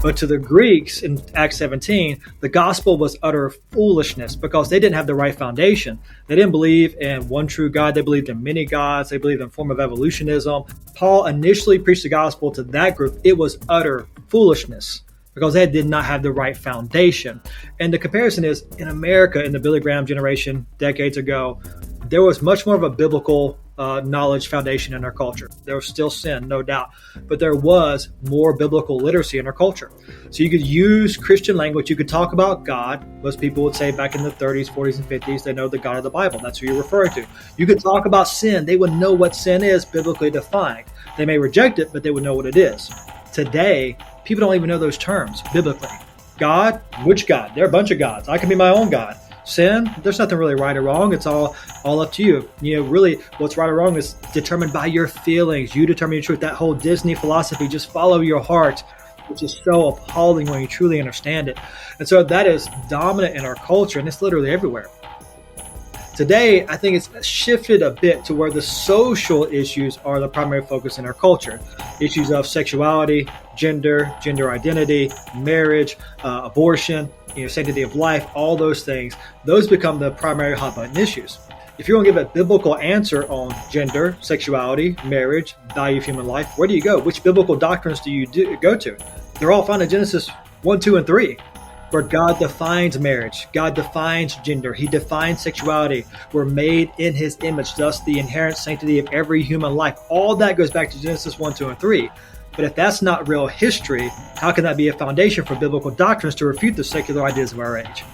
But to the Greeks in Acts 17, the gospel was utter foolishness because they didn't have the right foundation. They didn't believe in one true God. They believed in many gods. They believed in a form of evolutionism. Paul initially preached the gospel to that group. It was utter foolishness because they did not have the right foundation. And the comparison is in America, in the Billy Graham generation decades ago, there was much more of a biblical knowledge foundation in our culture. There was still sin, no doubt, but there was more biblical literacy in our culture. So you could use Christian language. You could talk about God. Most people would say back in the 30s, 40s, and 50s, they know the God of the Bible. That's who you're referring to. You could talk about sin. They would know what sin is biblically defined. They may reject it, but they would know what it is. Today, people don't even know those terms biblically. God, which God? There are a bunch of gods. I can be my own God. Sin, there's nothing really right or wrong. It's all up to you. Really what's right or wrong is determined by your feelings. You determine your truth. That whole Disney philosophy, just follow your heart, which is so appalling when you truly understand it. And so that is dominant in our culture, and it's literally everywhere. Today, I think it's shifted a bit to where the social issues are the primary focus in our culture. Issues of sexuality, gender identity, marriage, abortion, sanctity of life, all those things. Those become the primary hot button issues. If you're going to give a biblical answer on gender, sexuality, marriage, value of human life, where do you go? Which biblical doctrines do you go to? They're all found in Genesis 1, 2, and 3. Where God defines marriage, God defines gender, He defines sexuality. We're made in His image, thus the inherent sanctity of every human life. All that goes back to Genesis 1, 2, and 3. But if that's not real history, how can that be a foundation for biblical doctrines to refute the secular ideas of our age?